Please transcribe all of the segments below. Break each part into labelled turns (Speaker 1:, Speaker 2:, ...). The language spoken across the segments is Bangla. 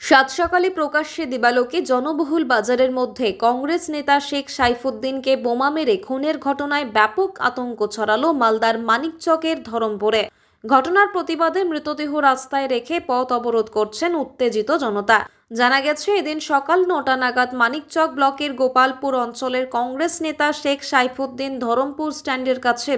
Speaker 1: সাত সকালে প্রকাশ্যে দিবালোকে জনবহুল বাজারের মধ্যে কংগ্রেস নেতা শেখ সাইফুদ্দিনকে বোমা মেরে খুনের ঘটনায় ব্যাপক আতঙ্ক ছড়ালো মালদার মানিকচকের ধরমপুরে। ঘটনার প্রতিবাদে মৃতদেহ রাস্তায় রেখে পথ অবরোধ করছেন উত্তেজিত জনতা। জানা গেছে, এদিন সকাল ৯টা নাগাদ মানিকচক ব্লকের গোপালপুর অঞ্চলের কংগ্রেস নেতা শেখ সাইফুদ্দিন ধরমপুর স্ট্যান্ডের কাছে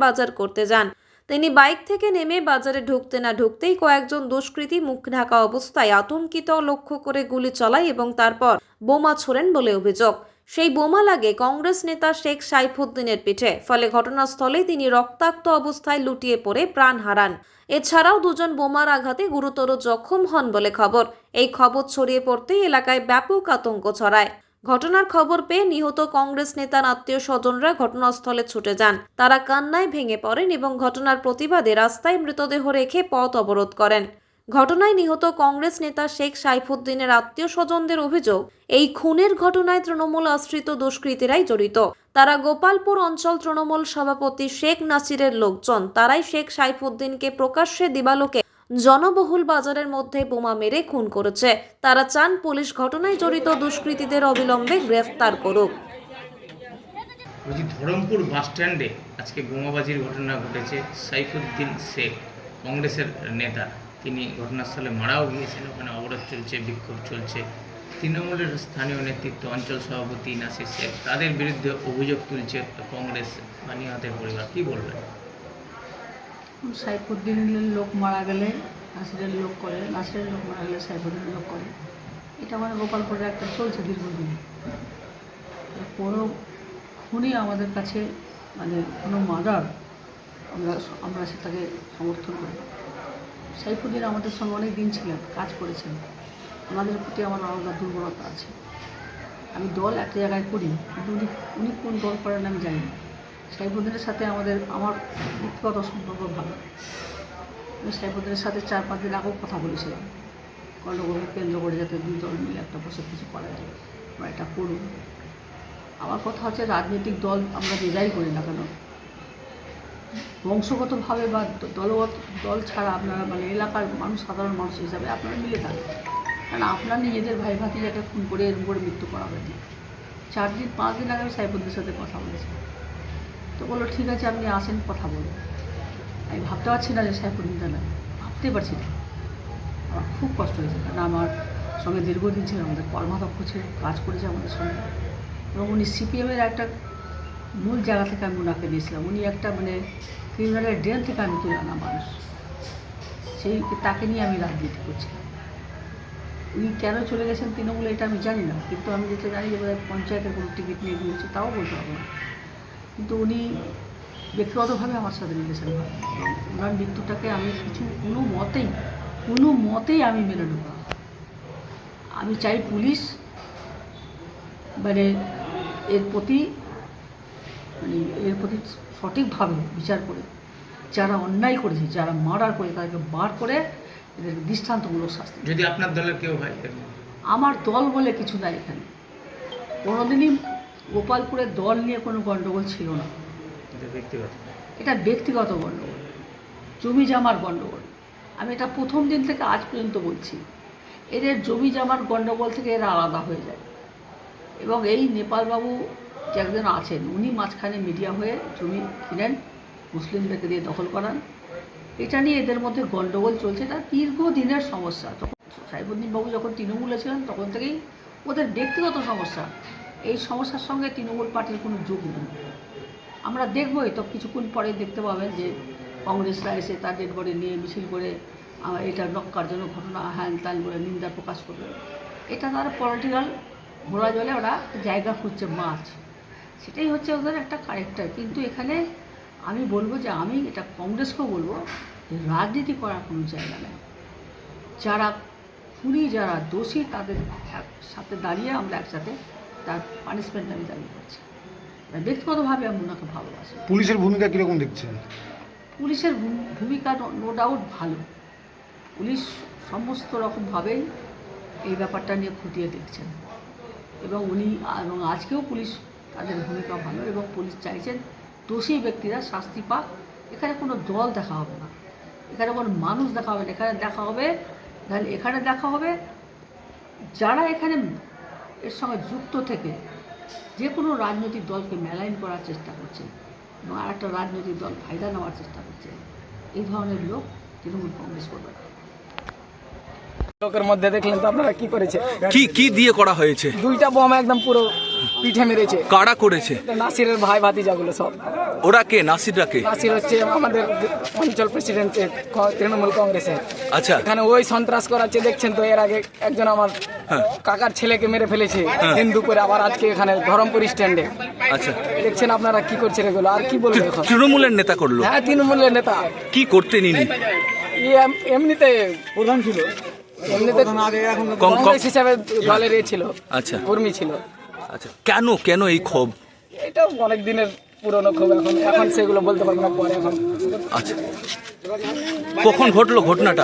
Speaker 1: বাজার করতে যান। তিনি বাইক থেকে নেমে বাজারে ঢুকতে না ঢুকতেই কয়েকজন দুষ্কৃতী মুখ ঢাকা অবস্থায় আতঙ্কিত লক্ষ্য করে গুলি চালায় এবং তারপর বোমা ছোড়েন বলে অভিযোগ। সেই বোমা লাগে কংগ্রেস নেতা শেখ সাইফুদ্দিনের পিঠে, ফলে ঘটনাস্থলে তিনি রক্তাক্ত অবস্থায় লুটিয়ে পড়ে প্রাণ হারান। এছাড়াও দুজন বোমার আঘাতে গুরুতর জখম হন বলে খবর। এই খবর ছড়িয়ে পড়তেই এলাকায় ব্যাপক আতঙ্ক ছড়ায়। ঘটনার খবর পেয়ে নিহত কংগ্রেস নেতার আত্মীয় স্বজনরা ঘটনাস্থলে ছুটে যান। তারা কান্নায় ভেঙে পড়েন এবং ঘটনার প্রতিবাদে রাস্তায় মৃতদেহ রেখে পথ অবরোধ করেন। ঘটনায় নিহত কংগ্রেস নেতা শেখ সাইফুদ্দিনের আত্মীয় স্বজনদের অভিযোগ, এই খুনের ঘটনায় তৃণমূল আশ্রিত দুষ্কৃতীরাই জড়িত। তারা গোপালপুর অঞ্চল তৃণমূল সভাপতি শেখ নাসিরের লোকজন। তারাই শেখ সাইফুদ্দিনকে প্রকাশ্যে দিবালোকে জনবহুল বাজারের মধ্যে বোমা মেরে খুন করেছে। তারা চান পুলিশ ঘটনায় জড়িত দুষ্কৃতীদের অবিলম্বে গ্রেফতার করুক।
Speaker 2: বলছি, ধরমপুর বাস স্ট্যান্ডে আজকে বোমাবাজির ঘটনা ঘটেছে। সাইফুদ্দিন শেখ কংগ্রেসের নেতা, তিনি ঘটনাস্থলে মারাও গিয়েছেন। ওখানে অবরোধ চলছে, বিক্ষোভ চলছে। তৃণমূলের স্থানীয় নেতৃত্ব, অঞ্চল সভাপতি নাসির শেখ, তাদের বিরুদ্ধে অভিযোগ তুলছে কংগ্রেস বা নিহতের পরিবার। কী বলবেন?
Speaker 3: সাইফুদ্দিনের লোক মারা গেলে নাসিরের লোক করে, নাসিরের লোক মারা গেলে সাইফুদ্দিনের লোক করে। এটা আমাদের গোপালপুরে একটা চলছে দীর্ঘদিন। কোনো খুনই আমাদের কাছে কোনো মার্ডার আমরা সেটাকে সমর্থন করি। সাইফুদ্দিন আমাদের সঙ্গে অনেক দিন ছিলেন, কাজ করেছেন। আমাদের প্রতি আমার আলাদা দুর্বলতা আছে। আমি দল একটা জায়গায় করি, কিন্তু উনি কোন দল করেন আমি জানি না। সাইফুদ্দিনের সাথে আমার ব্যক্তিগত সম্পর্ক ভালো। আমি সাইফুদ্দিনের সাথে 4-5 দিন আগেও কথা বলেছিলাম, গণ্ডগোলকে কেন্দ্র করে যাতে দুই দল মিলে একটা বসে কিছু করা যায়, আমরা এটা করুন। আমার কথা হচ্ছে, রাজনৈতিক দল আমরা যে যাই করি না কেন, বংশগতভাবে বা দলগত দল ছাড়া আপনারা এলাকার মানুষ, সাধারণ মানুষ হিসাবে আপনারা মিলে থাকেন। কারণ আপনার নিজেদের ভাই ভাতিজাকে খুন করে এরকম করে মৃত্যু করা হয়নি। 4-5 দিন আগে আমি সাইফুদ্দিনের সাথে কথা বলেছি। তো বললো ঠিক আছে, আপনি আসেন, কথা বলুন। আমি ভাবতে পারছি না যে সাইফুদ্দিনটা না, ভাবতেই পারছি না। আমার খুব কষ্ট হয়েছে, কারণ আমার সঙ্গে দীর্ঘদিন ছিল, আমাদের কর্মাধ্যক্ষ ছিল, কাজ করেছে আমাদের সঙ্গে। এবং উনি সিপিএমের একটা মূল জায়গা থেকে আমি ওনাকে দিয়েছিলাম। উনি একটা ক্রিমিনালের ড্রেন থেকে আমি তুলে আনা মানুষ, তাকে নিয়ে আমি রাজনীতি করছিলাম। উনি কেন চলে গেছেন তৃণমূলে এটা আমি জানি না, কিন্তু আমি যেটা জানি যে পঞ্চায়েতের কোনো টিকিট নিয়ে দিয়েছে, তাও বলতে পারবো না। কিন্তু উনি ব্যক্তিগতভাবে আমার সাথে রিলেশন হয়, এবং ওনার মৃত্যুটাকে আমি কোনো মতেই আমি মেনে নেব না। আমি চাই পুলিশ এর প্রতি সঠিকভাবে বিচার করে, যারা অন্যায় করেছে, যারা মার্ডার করে, তাদেরকে বার করে এদের দৃষ্টান্তমূলক শাস্তি।
Speaker 2: যদি আপনার দলের কেউ হয়?
Speaker 3: আমার দল বলে কিছু নাই এখানে। কোনোদিনই গোপালপুরের দল নিয়ে কোনো গণ্ডগোল ছিল না। এটা ব্যক্তিগত গণ্ডগোল, জমি জামার গণ্ডগোল। আমি এটা প্রথম দিন থেকে আজ পর্যন্ত বলছি, এদের জমি জামার গণ্ডগোল থেকে এরা আলাদা হয়ে যায়। এবং এই নেপালবাবু যে একজন আছেন, উনি মাঝখানে মিডিয়া হয়ে জমি কিনেন, মুসলিমদেরকে দিয়ে দখল করান। এটা নিয়ে এদের মধ্যে গণ্ডগোল চলছে, এটা দীর্ঘদিনের সমস্যা। তখন সাইফুদ্দিন বাবু যখন তৃণমূলে ছিলেন, তখন থেকেই ওদের ব্যক্তিগত সমস্যা। এই সমস্যার সঙ্গে তৃণমূল পার্টির কোনো যোগ নেই। আমরা দেখবই তো, কিছুক্ষণ পরে দেখতে পাবেন যে কংগ্রেসরা এসে তার ডেড বডি নিয়ে মিছিল করে এটা নক্কারজনক ঘটনা, হ্যান ত্যান বলে নিন্দা প্রকাশ করবে। এটা তারা পলিটিক্যাল ঘোলা জলে ওরা জায়গা খুঁজছে, মাছ। সেটাই হচ্ছে ওদের একটা ক্যারেক্টার। কিন্তু এখানে আমি বলবো যে, আমি এটা কংগ্রেসকেও বলবো যে রাজনীতি করার কোনো জায়গা নেই। যারা খুনি, যারা দোষী, তাদের সাথে দাঁড়িয়ে আমরা একসাথে তার পানিশমেন্ট আমি দাবি করছি। ব্যক্তিগতভাবে আমি ওনাকে ভালোবাসি।
Speaker 4: পুলিশের ভূমিকা কীরকম দেখছেন?
Speaker 3: পুলিশের ভূমিকা নো ডাউট ভালো। পুলিশ সমস্ত রকমভাবেই এই ব্যাপারটা নিয়ে খুঁটিয়ে দেখছেন, এবং আজকেও পুলিশ তাদের ভূমিকা ভালো, এবং পুলিশ চাইছেন দোষী ব্যক্তিরা শাস্তি পাক। এখানে কোনো দল দেখা হবে না, এখানে কোনো মানুষ দেখা হবে না। এখানে দেখা হবে যারা এখানে এর সঙ্গে যুক্ত থেকে যে কোনো রাজনৈতিক দলকে মেলাইন করার চেষ্টা করছে এবং আর একটা রাজনৈতিক দল ফায়দা নেওয়ার চেষ্টা করছে, এই ধরনের লোক তৃণমূল কংগ্রেস করবে না।
Speaker 4: লোকের মধ্যে দেখলেন তো আপনারা কি করেছে,
Speaker 5: কি কি দিয়ে করা হয়েছে?
Speaker 4: দুইটা বোম একদম পুরো পিঠে মেরেছে।
Speaker 5: কারা করেছে?
Speaker 4: নাসিরের ভাই ভাতিজাগুলো সব।
Speaker 5: ওরা কে? নাসিররা কে?
Speaker 4: নাসির হচ্ছে আমাদের অঞ্চল প্রেসিডেন্ট তৃণমূল কংগ্রেসের।
Speaker 5: আচ্ছা,
Speaker 4: এখানে ওই সন্ত্রাস করাচ্ছে, দেখছেন তো। এর আগে একজন আমার কাকার ছেলেকে মেরে ফেলেছে হিন্দু করে, আবার আজকে এখানে ধরমপুর স্ট্যান্ডে।
Speaker 5: আচ্ছা,
Speaker 4: দেখছেন আপনারা কি করছে এগুলো, আর কি বলবো এখন।
Speaker 5: তৃণমূলের নেতা করলো?
Speaker 4: হ্যাঁ, তৃণমূলের নেতা।
Speaker 5: কি করতেন ইনি?
Speaker 4: এমনিতে প্রধান ছিল, এমনিতে কংগ্রেস হিসাবে দলের ছিল।
Speaker 5: আচ্ছা,
Speaker 4: কর্মী ছিল।
Speaker 5: আচ্ছা, কেন এই ক্ষোভ?
Speaker 4: এটা অনেক দিনের পুরনো ক্ষোভ, এখন সেগুলো বলতে পারবো না, পরে এখন।
Speaker 5: আচ্ছা, কখন ঘটলো ঘটনাটা?